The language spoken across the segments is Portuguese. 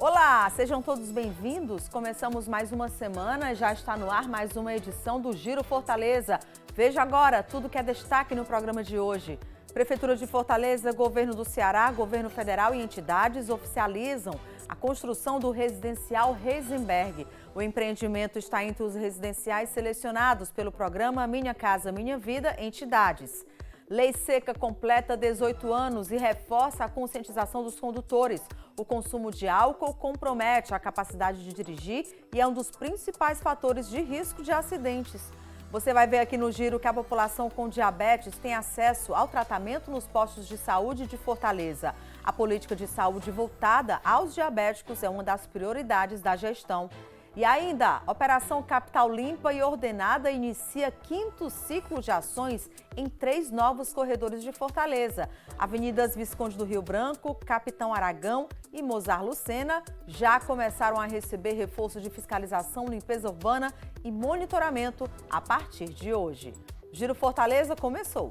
Olá, sejam todos bem-vindos. Começamos mais uma semana, já está no ar mais uma edição do Giro Fortaleza. Veja agora tudo que é destaque no programa de hoje. Prefeitura de Fortaleza, Governo do Ceará, Governo Federal e entidades oficializam a construção do residencial Heisenberg. O empreendimento está entre os residenciais selecionados pelo programa Minha Casa Minha Vida Entidades. Lei Seca completa 18 anos e reforça a conscientização dos condutores. O consumo de álcool compromete a capacidade de dirigir e é um dos principais fatores de risco de acidentes. Você vai ver aqui no Giro que a população com diabetes tem acesso ao tratamento nos postos de saúde de Fortaleza. A política de saúde voltada aos diabéticos é uma das prioridades da gestão. E ainda, Operação Capital Limpa e Ordenada inicia 5º ciclo de ações em 3 novos corredores de Fortaleza. Avenidas Visconde do Rio Branco, Capitão Aragão e Mozar Lucena já começaram a receber reforço de fiscalização, limpeza urbana e monitoramento a partir de hoje. Giro Fortaleza começou.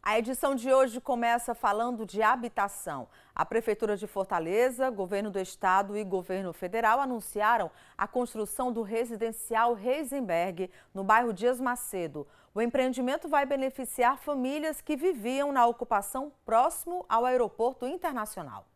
A edição de hoje começa falando de habitação. A Prefeitura de Fortaleza, Governo do Estado e Governo Federal anunciaram a construção do residencial Heisenberg, no bairro Dias Macedo. O empreendimento vai beneficiar famílias que viviam na ocupação próximo ao aeroporto internacional.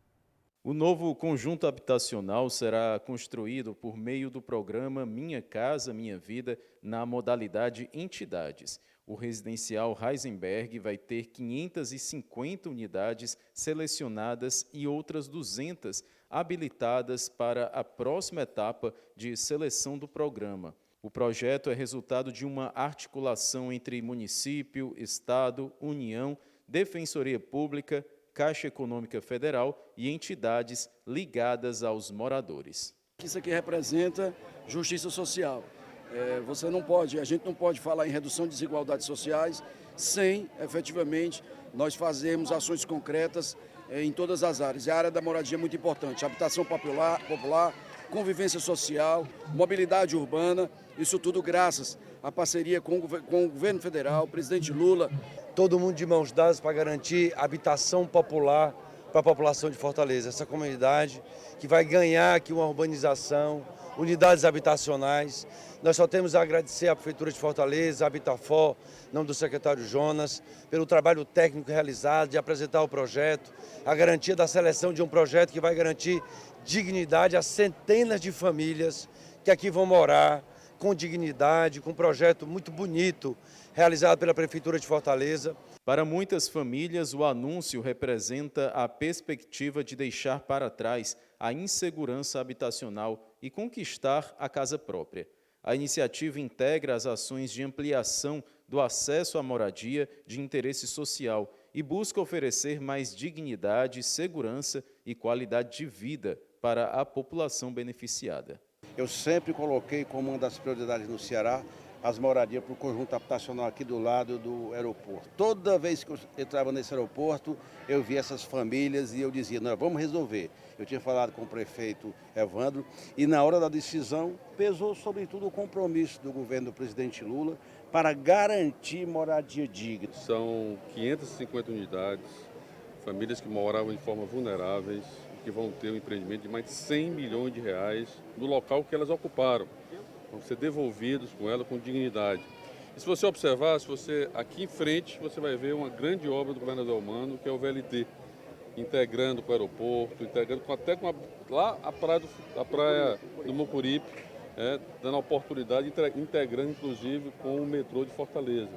O novo conjunto habitacional será construído por meio do programa Minha Casa Minha Vida na modalidade entidades. O residencial Heisenberg vai ter 550 unidades selecionadas e outras 200 habilitadas para a próxima etapa de seleção do programa. O projeto é resultado de uma articulação entre município, Estado, União, Defensoria Pública, Caixa Econômica Federal e entidades ligadas aos moradores. Isso aqui representa justiça social. A gente não pode falar em redução de desigualdades sociais sem, efetivamente, nós fazermos ações concretas em todas as áreas. E a área da moradia é muito importante. Habitação popular, convivência social, mobilidade urbana, isso tudo graças à parceria com o Governo Federal, o presidente Lula. Todo mundo de mãos dadas para garantir habitação popular para a população de Fortaleza. Essa comunidade que vai ganhar aqui uma urbanização, unidades habitacionais. Nós só temos a agradecer à Prefeitura de Fortaleza, à Habitafor, em nome do secretário Jonas, pelo trabalho técnico realizado, de apresentar o projeto, a garantia da seleção de um projeto que vai garantir dignidade a centenas de famílias que aqui vão morar com dignidade, com um projeto muito bonito, realizado pela Prefeitura de Fortaleza. Para muitas famílias, o anúncio representa a perspectiva de deixar para trás a insegurança habitacional e conquistar a casa própria. A iniciativa integra as ações de ampliação do acesso à moradia de interesse social e busca oferecer mais dignidade, segurança e qualidade de vida para a população beneficiada. Eu sempre coloquei como uma das prioridades no Ceará as moradias para o conjunto habitacional aqui do lado do aeroporto. Toda vez que eu entrava nesse aeroporto, eu via essas famílias e eu dizia, nós vamos resolver. Eu tinha falado com o prefeito Evandro e na hora da decisão pesou sobretudo o compromisso do governo do presidente Lula para garantir moradia digna. São 550 unidades, famílias que moravam de forma vulneráveis, que vão ter um empreendimento de mais de 100 milhões de reais no local que elas ocuparam. Vão ser devolvidos com ela com dignidade. E se você observar, aqui em frente, você vai ver uma grande obra do governador Mano, que é o VLT, integrando com o aeroporto, integrando lá a praia do Mucuripe, dando oportunidade, integrando inclusive com o metrô de Fortaleza.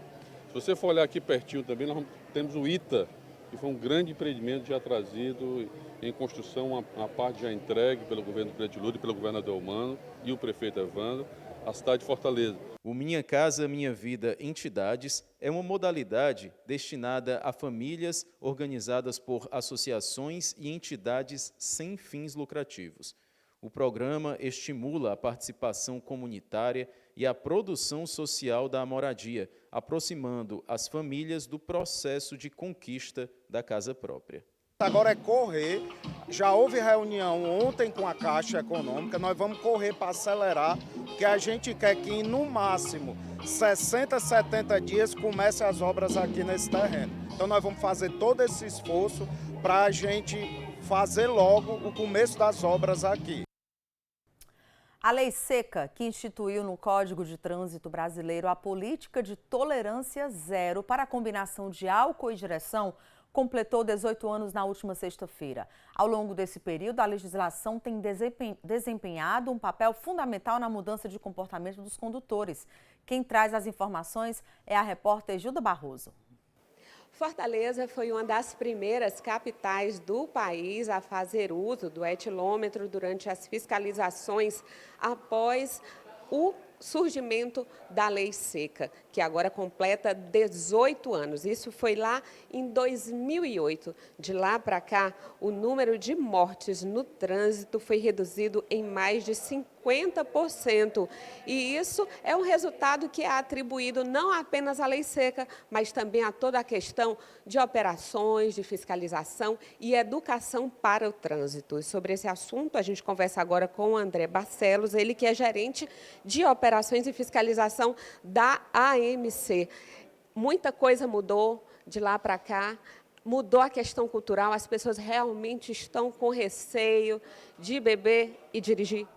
Se você for olhar aqui pertinho também, nós temos o ITA, que foi um grande empreendimento já trazido em construção, uma parte já entregue pelo governo do presidente Lula e pelo governador Mano e o prefeito Evandro, a cidade de Fortaleza. O Minha Casa Minha Vida Entidades é uma modalidade destinada a famílias organizadas por associações e entidades sem fins lucrativos. O programa estimula a participação comunitária e a produção social da moradia, aproximando as famílias do processo de conquista da casa própria. Agora é correr. Já houve reunião ontem com a Caixa Econômica, nós vamos correr para acelerar, que a gente quer que no máximo 60, 70 dias comece as obras aqui nesse terreno. Então nós vamos fazer todo esse esforço para a gente fazer logo o começo das obras aqui. A lei seca, que instituiu no Código de Trânsito Brasileiro a política de tolerância zero para a combinação de álcool e direção, completou 18 anos na última sexta-feira. Ao longo desse período, a legislação tem desempenhado um papel fundamental na mudança de comportamento dos condutores. Quem traz as informações é a repórter Gilda Barroso. Fortaleza foi uma das primeiras capitais do país a fazer uso do etilômetro durante as fiscalizações após o surgimento da lei seca, que agora completa 18 anos. Isso foi lá em 2008. De lá para cá, o número de mortes no trânsito foi reduzido em mais de 50%. E isso é um resultado que é atribuído não apenas à lei seca, mas também a toda a questão de operações, de fiscalização e educação para o trânsito. E sobre esse assunto, a gente conversa agora com o André Barcelos, ele que é gerente de operações e fiscalização da AMC. Muita coisa mudou de lá para cá. Mudou a questão cultural, as pessoas realmente estão com receio de beber e dirigir?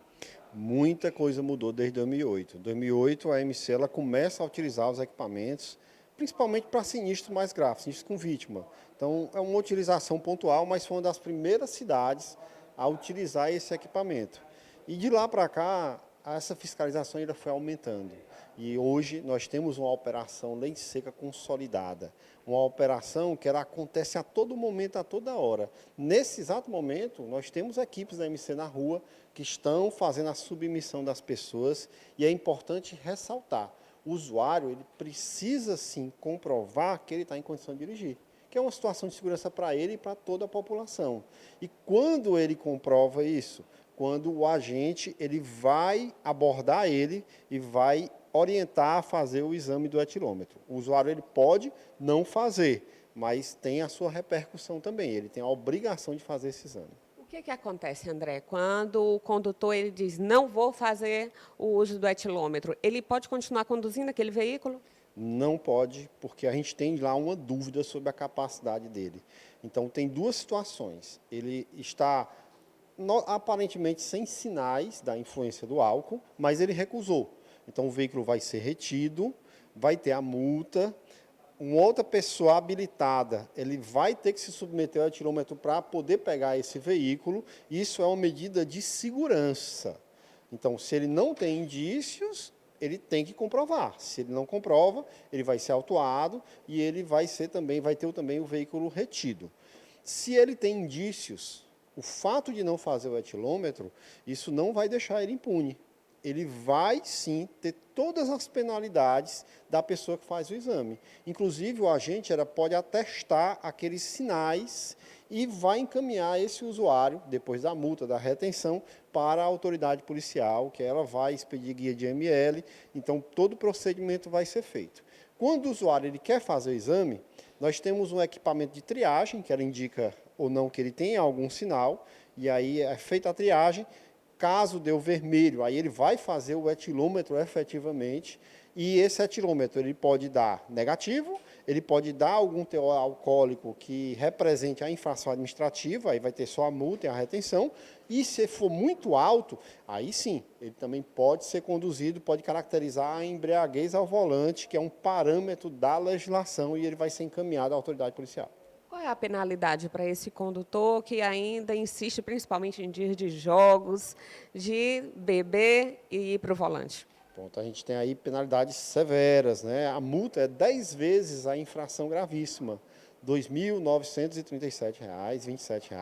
Muita coisa mudou desde 2008. Em 2008, a AMC ela começa a utilizar os equipamentos, principalmente para sinistros mais graves, sinistros com vítima. Então, é uma utilização pontual, mas foi uma das primeiras cidades a utilizar esse equipamento. E de lá para cá, essa fiscalização ainda foi aumentando. E hoje nós temos uma operação lei seca consolidada. Uma operação que ela acontece a todo momento, a toda hora. Nesse exato momento, nós temos equipes da AMC na rua que estão fazendo a submissão das pessoas. E é importante ressaltar, o usuário ele precisa sim comprovar que ele está em condição de dirigir, que é uma situação de segurança para ele e para toda a população. E quando ele comprova isso? Quando o agente ele vai abordar ele e vai orientar a fazer o exame do etilômetro. O usuário ele pode não fazer, mas tem a sua repercussão também. Ele tem a obrigação de fazer esse exame. O que acontece, André, quando o condutor ele diz não vou fazer o uso do etilômetro? Ele pode continuar conduzindo aquele veículo? Não pode, porque a gente tem lá uma dúvida sobre a capacidade dele. Então, tem duas situações. Ele está aparentemente sem sinais da influência do álcool, mas ele recusou. Então, o veículo vai ser retido, vai ter a multa. Uma outra pessoa habilitada, ele vai ter que se submeter ao etilômetro para poder pegar esse veículo. Isso é uma medida de segurança. Então, se ele não tem indícios, ele tem que comprovar. Se ele não comprova, ele vai ser autuado e ele vai ter também o veículo retido. Se ele tem indícios, o fato de não fazer o etilômetro, isso não vai deixar ele impune. Ele vai, sim, ter todas as penalidades da pessoa que faz o exame. Inclusive, o agente pode atestar aqueles sinais e vai encaminhar esse usuário, depois da multa, da retenção, para a autoridade policial, que ela vai expedir guia de ML, então todo o procedimento vai ser feito. Quando o usuário ele quer fazer o exame, nós temos um equipamento de triagem, que ela indica ou não que ele tenha algum sinal, e aí é feita a triagem. Caso dê o vermelho, aí ele vai fazer o etilômetro efetivamente, e esse etilômetro ele pode dar negativo, ele pode dar algum teor alcoólico que represente a infração administrativa, aí vai ter só a multa e a retenção, e se for muito alto, aí sim, ele também pode ser conduzido, pode caracterizar a embriaguez ao volante, que é um parâmetro da legislação, e ele vai ser encaminhado à autoridade policial. Qual é a penalidade para esse condutor que ainda insiste, principalmente em dias de jogos, de beber e ir para o volante? Pronto, a gente tem aí penalidades severas, né? A multa é 10 vezes a infração gravíssima, R$ 2.937, R$ 27.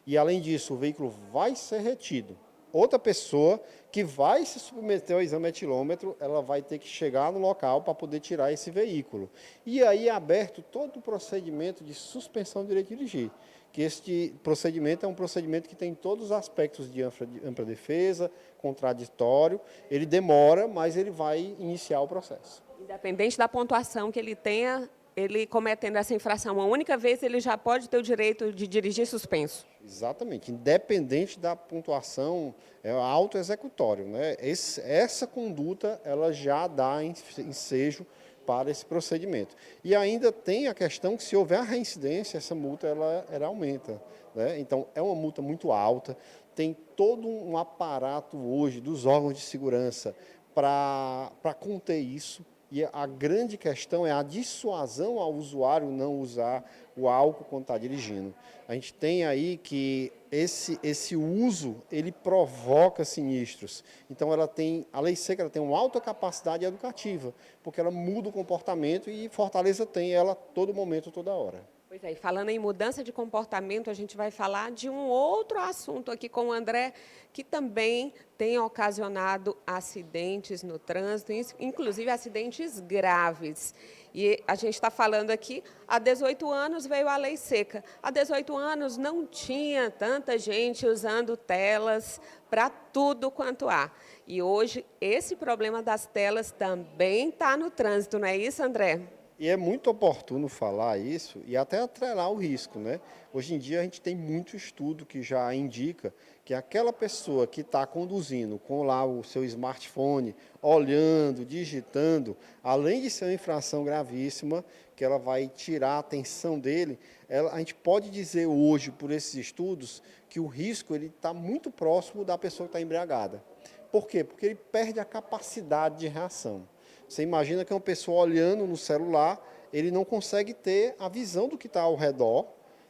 E, além disso, o veículo vai ser retido. Outra pessoa que vai se submeter ao exame etilômetro, ela vai ter que chegar no local para poder tirar esse veículo. E aí é aberto todo o procedimento de suspensão do direito de dirigir, que este procedimento é um procedimento que tem todos os aspectos de ampla defesa, contraditório, ele demora, mas ele vai iniciar o processo. Independente da pontuação que ele tenha ele cometendo essa infração uma única vez, ele já pode ter o direito de dirigir suspenso? Exatamente, independente da pontuação, é autoexecutório, né? Essa conduta ela já dá ensejo para esse procedimento. E ainda tem a questão que, se houver a reincidência, essa multa ela aumenta, né? Então, é uma multa muito alta, tem todo um aparato hoje dos órgãos de segurança para conter isso. E a grande questão é a dissuasão ao usuário não usar o álcool quando está dirigindo. A gente tem aí que esse uso, ele provoca sinistros. Então, a lei seca ela tem uma alta capacidade educativa, porque ela muda o comportamento e Fortaleza tem ela todo momento, toda hora. Pois é, e falando em mudança de comportamento, a gente vai falar de um outro assunto aqui com o André, que também tem ocasionado acidentes no trânsito, inclusive acidentes graves. E a gente está falando aqui, há 18 anos veio a lei seca. Há 18 anos não tinha tanta gente usando telas para tudo quanto há. E hoje esse problema das telas também está no trânsito, não é isso, André? E é muito oportuno falar isso e até atrelar o risco, né? Hoje em dia a gente tem muito estudo que já indica que aquela pessoa que está conduzindo com lá o seu smartphone, olhando, digitando, além de ser uma infração gravíssima, que ela vai tirar a atenção dele, a gente pode dizer hoje, por esses estudos, que o risco está muito próximo da pessoa que está embriagada. Por quê? Porque ele perde a capacidade de reação. Você imagina que uma pessoa olhando no celular, ele não consegue ter a visão do que está ao redor,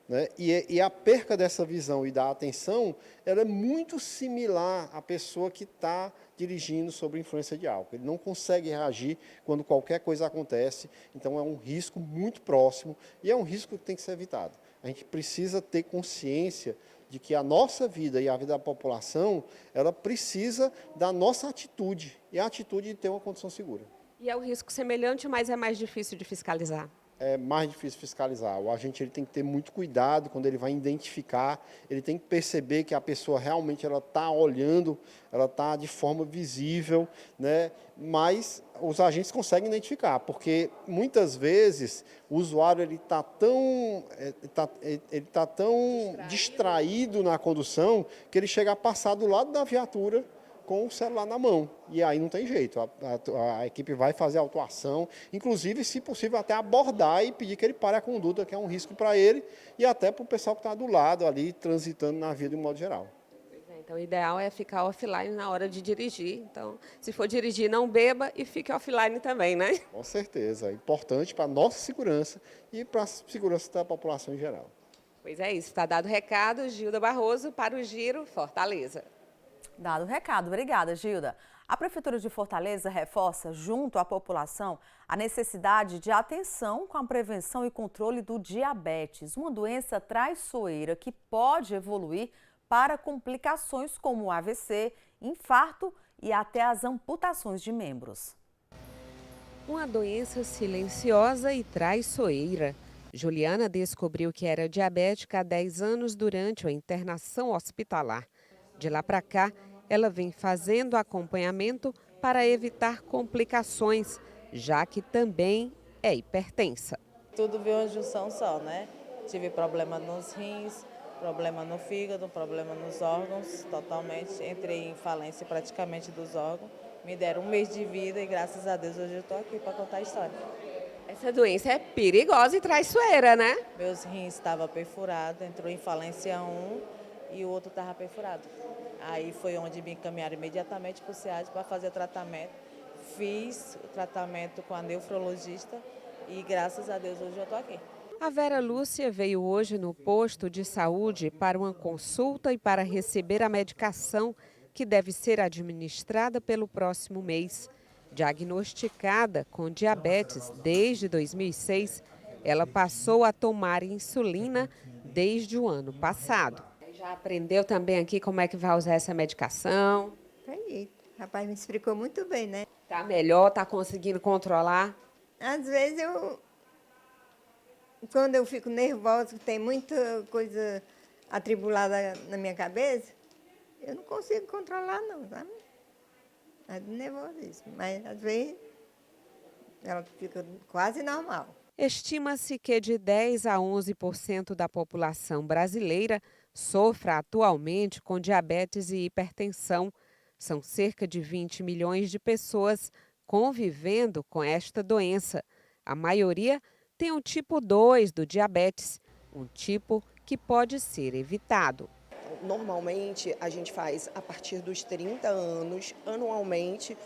né? E a perca dessa visão e da atenção, ela é muito similar à pessoa que está dirigindo sob influência de álcool. Ele não consegue reagir quando qualquer coisa acontece, então é um risco muito próximo e é um risco que tem que ser evitado. A gente precisa ter consciência de que a nossa vida e a vida da população, ela precisa da nossa atitude, e a atitude de ter uma condução segura. E é um risco semelhante, mas é mais difícil de fiscalizar? É mais difícil fiscalizar. O agente ele tem que ter muito cuidado quando ele vai identificar, ele tem que perceber que a pessoa realmente ela está olhando, ela está de forma visível, né? Mas os agentes conseguem identificar, porque muitas vezes o usuário ele está tão distraído na condução que ele chega a passar do lado da viatura com o celular na mão, e aí não tem jeito, a equipe vai fazer a autuação, inclusive, se possível, até abordar e pedir que ele pare a conduta, que é um risco para ele e até para o pessoal que está do lado ali, transitando na via de um modo geral. Então, o ideal é ficar offline na hora de dirigir, então, se for dirigir, não beba e fique offline também, né? Com certeza, é importante para a nossa segurança e para a segurança da população em geral. Pois é isso, está dado o recado, Gilda Barroso, para o Giro Fortaleza. Dado o recado. Obrigada, Gilda. A Prefeitura de Fortaleza reforça, junto à população, a necessidade de atenção com a prevenção e controle do diabetes, uma doença traiçoeira que pode evoluir para complicações como o AVC, infarto e até as amputações de membros. Uma doença silenciosa e traiçoeira. Juliana descobriu que era diabética há 10 anos durante a internação hospitalar. De lá para cá, ela vem fazendo acompanhamento para evitar complicações, já que também é hipertensa. Tudo veio uma junção só, né? Tive problema nos rins, problema no fígado, problema nos órgãos, totalmente. Entrei em falência praticamente dos órgãos. Me deram 1 mês de vida e, graças a Deus, hoje eu estou aqui para contar a história. Essa doença é perigosa e traiçoeira, né? Meus rins estavam perfurados, entrou em falência um e o outro estava perfurado. Aí foi onde me encaminharam imediatamente para o SEAD para fazer o tratamento. Fiz o tratamento com a nefrologista e, graças a Deus, hoje eu estou aqui. A Vera Lúcia veio hoje no posto de saúde para uma consulta e para receber a medicação que deve ser administrada pelo próximo mês. Diagnosticada com diabetes desde 2006, ela passou a tomar insulina desde o ano passado. Já aprendeu também aqui como é que vai usar essa medicação? Aí, rapaz me explicou muito bem, né? Tá melhor, tá conseguindo controlar? Às vezes quando eu fico nervosa, tem muita coisa atribulada na minha cabeça, eu não consigo controlar não, sabe? É de nervosismo, mas às vezes ela fica quase normal. Estima-se que de 10 a 11% da população brasileira sofra atualmente com diabetes e hipertensão. São cerca de 20 milhões de pessoas convivendo com esta doença. A maioria tem o tipo 2 do diabetes, um tipo que pode ser evitado. Normalmente, a gente faz a partir dos 30 anos, anualmente,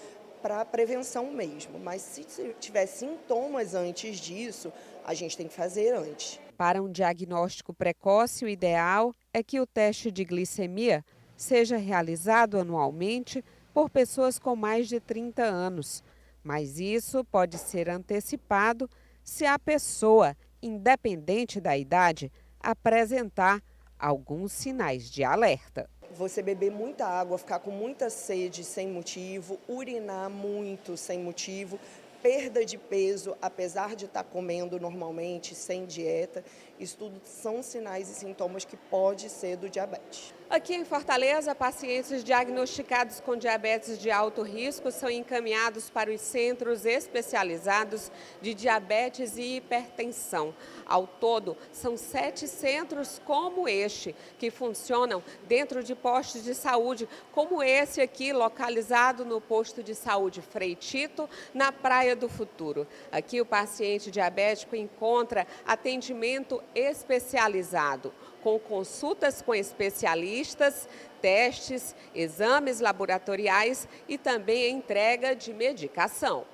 para prevenção mesmo. Mas se tiver sintomas antes disso, a gente tem que fazer antes. Para um diagnóstico precoce, o ideal é que o teste de glicemia seja realizado anualmente por pessoas com mais de 30 anos. Mas isso pode ser antecipado se a pessoa, independente da idade, apresentar alguns sinais de alerta. Você beber muita água, ficar com muita sede sem motivo, urinar muito sem motivo, perda de peso, apesar de estar comendo normalmente, sem dieta, isso tudo são sinais e sintomas que pode ser do diabetes. Aqui em Fortaleza, pacientes diagnosticados com diabetes de alto risco são encaminhados para os centros especializados de diabetes e hipertensão. Ao todo, são 7 centros como este, que funcionam dentro de postos de saúde, como esse aqui, localizado no posto de saúde Frei Tito, na Praia do Futuro. Aqui o paciente diabético encontra atendimento especializado, com consultas com especialistas, testes, exames laboratoriais e também a entrega de medicação.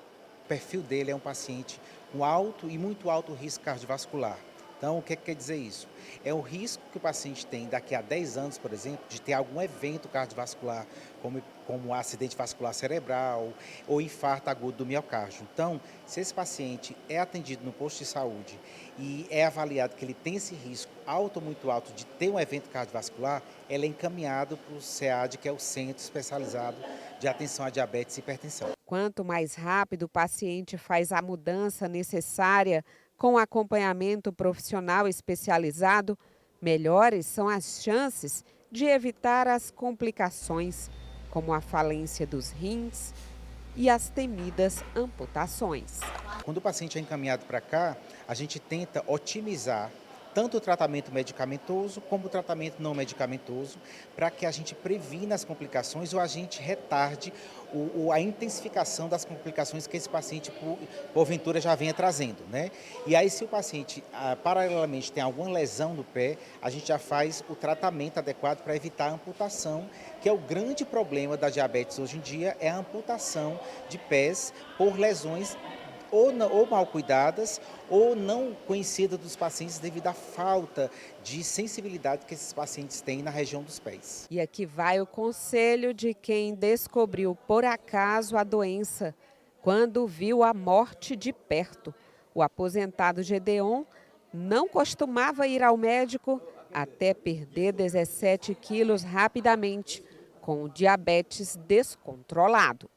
O perfil dele é um paciente com alto e muito alto risco cardiovascular. Então, o que quer dizer isso? É o risco que o paciente tem daqui a 10 anos, por exemplo, de ter algum evento cardiovascular, como acidente vascular cerebral ou infarto agudo do miocárdio. Então, se esse paciente é atendido no posto de saúde e é avaliado que ele tem esse risco alto ou muito alto de ter um evento cardiovascular, ele é encaminhado para o CEAD, que é o Centro Especializado de Atenção à Diabetes e Hipertensão. Quanto mais rápido o paciente faz a mudança necessária com acompanhamento profissional especializado, melhores são as chances de evitar as complicações, como a falência dos rins e as temidas amputações. Quando o paciente é encaminhado para cá, a gente tenta otimizar tanto o tratamento medicamentoso como o tratamento não medicamentoso, para que a gente previna as complicações ou a gente retarde a intensificação das complicações que esse paciente, porventura, já venha trazendo, né? E aí, se o paciente, paralelamente, tem alguma lesão no pé, a gente já faz o tratamento adequado para evitar a amputação, que é o grande problema da diabetes hoje em dia, é a amputação de pés por lesões ou mal cuidadas ou não conhecidas dos pacientes devido à falta de sensibilidade que esses pacientes têm na região dos pés. E aqui vai o conselho de quem descobriu por acaso a doença, quando viu a morte de perto. O aposentado Gedeon não costumava ir ao médico até perder 17 quilos rapidamente, com o diabetes descontrolado.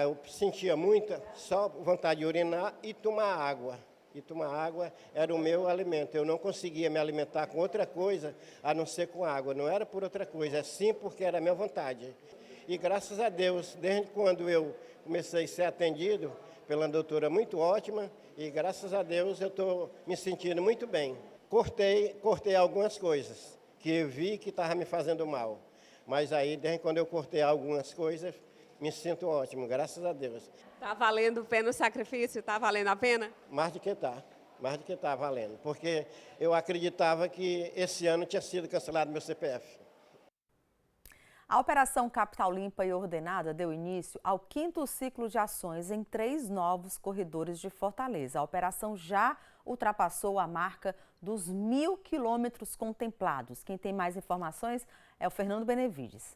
Eu sentia muita só vontade de urinar e tomar água. E tomar água era o meu alimento. Eu não conseguia me alimentar com outra coisa a não ser com água. Não era por outra coisa, é sim porque era a minha vontade. E graças a Deus, desde quando eu comecei a ser atendido pela doutora muito ótima, e graças a Deus eu estou me sentindo muito bem. Cortei algumas coisas que eu vi que estava me fazendo mal. Mas aí, desde quando eu cortei algumas coisas, me sinto ótimo, graças a Deus. Está valendo o pena o sacrifício? Está valendo a pena? Mais do que está valendo, porque eu acreditava que esse ano tinha sido cancelado meu CPF. A Operação Capital Limpa e Ordenada deu início ao 5º ciclo de ações em 3 novos corredores de Fortaleza. A operação já ultrapassou a marca dos 1.000 quilômetros contemplados. Quem tem mais informações é o Fernando Benevides.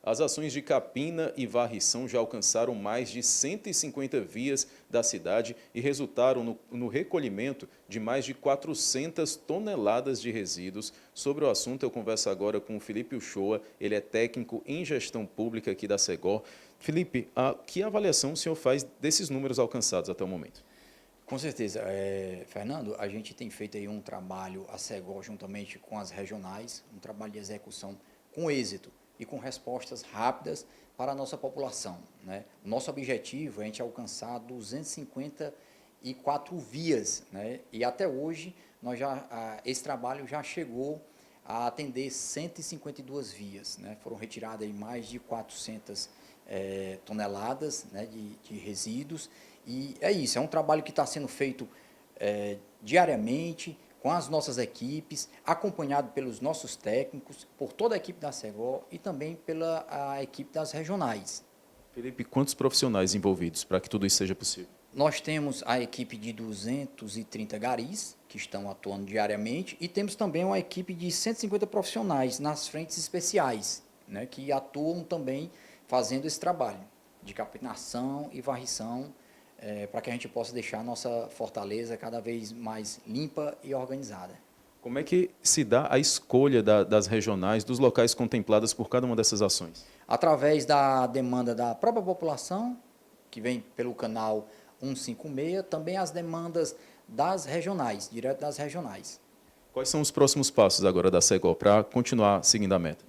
As ações de capina e varrição já alcançaram mais de 150 vias da cidade e resultaram no recolhimento de mais de 400 toneladas de resíduos. Sobre o assunto, eu converso agora com o Felipe Uchoa, ele é técnico em gestão pública aqui da Segor. Felipe, que avaliação o senhor faz desses números alcançados até o momento? Com certeza. Fernando, a gente tem feito aí um trabalho, a Segor, juntamente com as regionais, um trabalho de execução com êxito e com respostas rápidas para a nossa população, né? O nosso objetivo é a gente alcançar 250 104 vias, né? E até hoje esse trabalho já chegou a atender 152 vias, né? Foram retiradas aí mais de 400 toneladas, né, de resíduos, e é isso, é um trabalho que está sendo feito diariamente com as nossas equipes, acompanhado pelos nossos técnicos, por toda a equipe da Segol e também pela equipe das regionais. Felipe, quantos profissionais envolvidos para que tudo isso seja possível? Nós temos a equipe de 230 garis, que estão atuando diariamente, e temos também uma equipe de 150 profissionais nas frentes especiais, né, que atuam também fazendo esse trabalho de capinação e varrição, para que a gente possa deixar a nossa fortaleza cada vez mais limpa e organizada. Como é que se dá a escolha das regionais, dos locais contemplados por cada uma dessas ações? Através da demanda da própria população, que vem pelo canal 156, também as demandas das regionais, direto das regionais. Quais são os próximos passos agora da Segol para continuar seguindo a meta?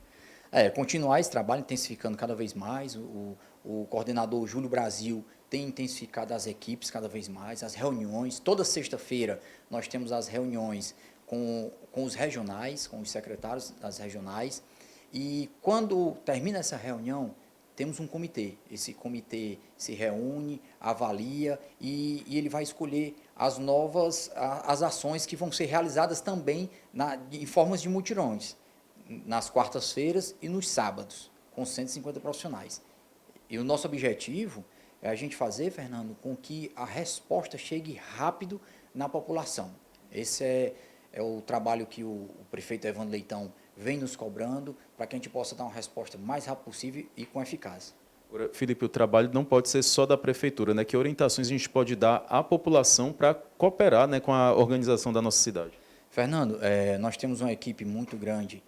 Continuar esse trabalho, intensificando cada vez mais. O coordenador Júlio Brasil tem intensificado as equipes cada vez mais, as reuniões. Toda sexta-feira nós temos as reuniões com os regionais, com os secretários das regionais. E quando termina essa reunião, temos um comitê. Esse comitê se reúne, avalia e ele vai escolher as ações que vão ser realizadas também em formas de mutirões, nas quartas-feiras e nos sábados, com 150 profissionais. E o nosso objetivo é a gente fazer, Fernando, com que a resposta chegue rápido na população. Esse é o trabalho que o prefeito Evandro Leitão vem nos cobrando, para que a gente possa dar uma resposta mais rápida possível e com eficácia. Felipe, o trabalho não pode ser só da prefeitura, né? Que orientações a gente pode dar à população para cooperar, né, com a organização da nossa cidade? Fernando, nós temos uma equipe muito grande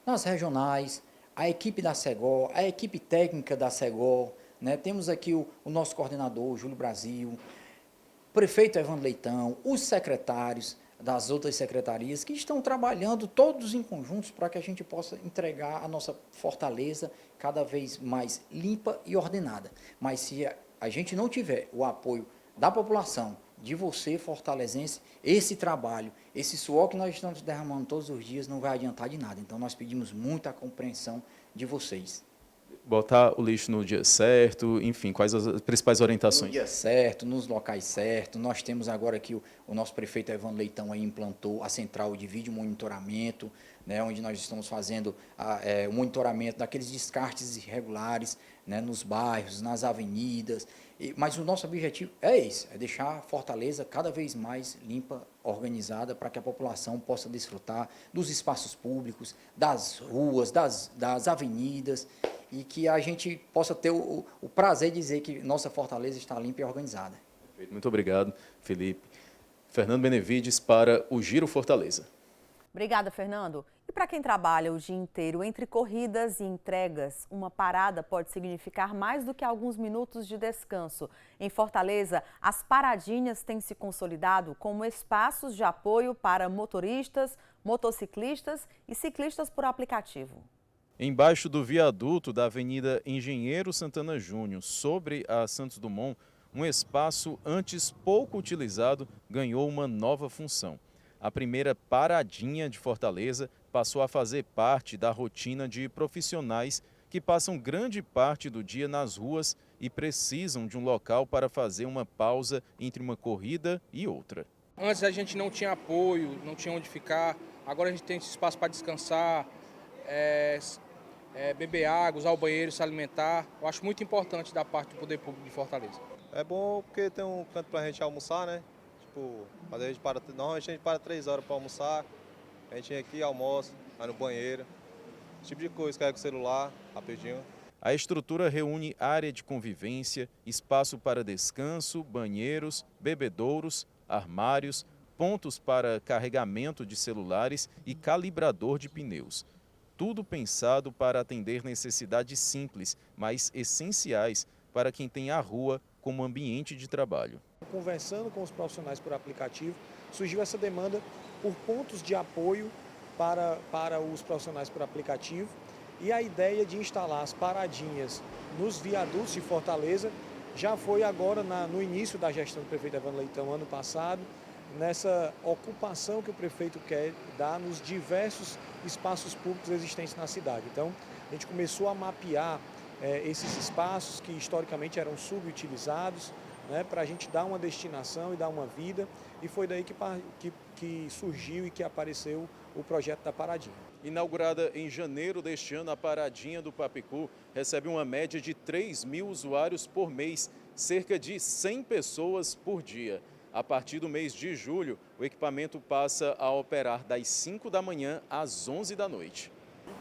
nas regionais, a equipe da Segol, a equipe técnica da Segol, né? Temos aqui o nosso coordenador, Júlio Brasil, o prefeito Evandro Leitão, os secretários das outras secretarias que estão trabalhando todos em conjuntos para que a gente possa entregar a nossa fortaleza cada vez mais limpa e ordenada. Mas se a gente não tiver o apoio da população, de você, fortalezense, esse trabalho, esse suor que nós estamos derramando todos os dias não vai adiantar de nada. Então, nós pedimos muita compreensão de vocês. Botar o lixo no dia certo, enfim, quais as principais orientações? No dia certo, nos locais certos. Nós temos agora que o nosso prefeito Evandro Leitão aí implantou a central de vídeo monitoramento, né, onde nós estamos fazendo o monitoramento daqueles descartes irregulares, né, nos bairros, nas avenidas. Mas o nosso objetivo é esse, é deixar a Fortaleza cada vez mais limpa, organizada, para que a população possa desfrutar dos espaços públicos, das ruas, das avenidas, e que a gente possa ter o prazer de dizer que nossa Fortaleza está limpa e organizada. Perfeito. Muito obrigado, Felipe. Fernando Benevides para o Giro Fortaleza. Obrigada, Fernando. E para quem trabalha o dia inteiro entre corridas e entregas, uma parada pode significar mais do que alguns minutos de descanso. Em Fortaleza, as paradinhas têm se consolidado como espaços de apoio para motoristas, motociclistas e ciclistas por aplicativo. Embaixo do viaduto da Avenida Engenheiro Santana Júnior, sobre a Santos Dumont, um espaço antes pouco utilizado ganhou uma nova função. A primeira paradinha de Fortaleza passou a fazer parte da rotina de profissionais que passam grande parte do dia nas ruas e precisam de um local para fazer uma pausa entre uma corrida e outra. Antes a gente não tinha apoio, não tinha onde ficar, agora a gente tem esse espaço para descansar, beber água, usar o banheiro, se alimentar. Eu acho muito importante da parte do Poder Público de Fortaleza. É bom porque tem um canto para a gente almoçar, né? Normalmente a gente para 3 horas para almoçar, a gente vem aqui, almoça, vai no banheiro, esse tipo de coisa, carrega o celular, rapidinho. A estrutura reúne área de convivência, espaço para descanso, banheiros, bebedouros, armários, pontos para carregamento de celulares e calibrador de pneus. Tudo pensado para atender necessidades simples, mas essenciais para quem tem a rua como ambiente de trabalho. Conversando com os profissionais por aplicativo, surgiu essa demanda por pontos de apoio para os profissionais por aplicativo e a ideia de instalar as paradinhas nos viadutos de Fortaleza já foi agora no início da gestão do prefeito Evandro Leitão, ano passado, nessa ocupação que o prefeito quer dar nos diversos espaços públicos existentes na cidade. Então, a gente começou a mapear esses espaços que historicamente eram subutilizados, né, para a gente dar uma destinação e dar uma vida, e foi daí que surgiu e que apareceu o projeto da Paradinha. Inaugurada em janeiro deste ano, a Paradinha do Papicu recebe uma média de 3.000 usuários por mês, cerca de 100 pessoas por dia. A partir do mês de julho, o equipamento passa a operar das 5 da manhã às 11 da noite.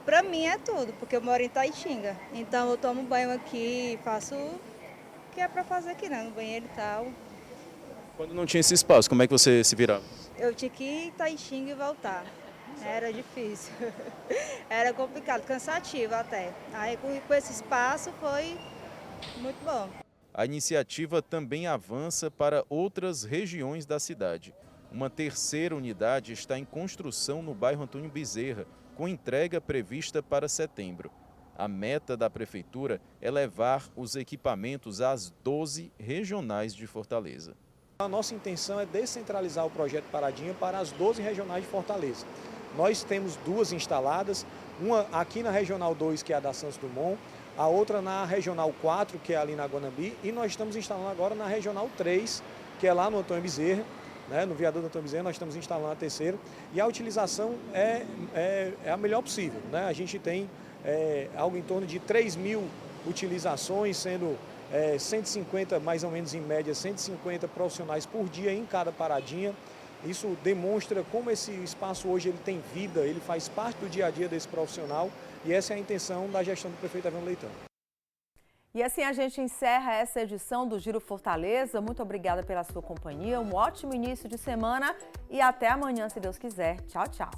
Para mim é tudo, porque eu moro em Taitinga, então eu tomo banho aqui, faço o que é para fazer aqui, né, no banheiro e tal. Quando não tinha esse espaço, como é que você se virava? Eu tinha que ir em Taitinga e voltar, era difícil, era complicado, cansativo até. Aí com esse espaço foi muito bom. A iniciativa também avança para outras regiões da cidade. Uma terceira unidade está em construção no bairro Antônio Bezerra, com entrega prevista para setembro. A meta da prefeitura é levar os equipamentos às 12 regionais de Fortaleza. A nossa intenção é descentralizar o projeto Paradinha para as 12 regionais de Fortaleza. Nós temos 2 instaladas, uma aqui na Regional 2, que é a da Santos Dumont, a outra na Regional 4, que é ali na Guanambi, e nós estamos instalando agora na Regional 3, que é lá no Antônio Bezerra, né, no viaduto do Antônio Bezerra, nós estamos instalando a terceira, e a utilização é a melhor possível, né? A gente tem algo em torno de 3.000 utilizações, sendo 150, mais ou menos em média, 150 profissionais por dia em cada paradinha. Isso demonstra como esse espaço hoje ele tem vida, ele faz parte do dia a dia desse profissional, e essa é a intenção da gestão do prefeito Evandro Leitão. E assim a gente encerra essa edição do Giro Fortaleza. Muito obrigada pela sua companhia, um ótimo início de semana e até amanhã, se Deus quiser. Tchau, tchau.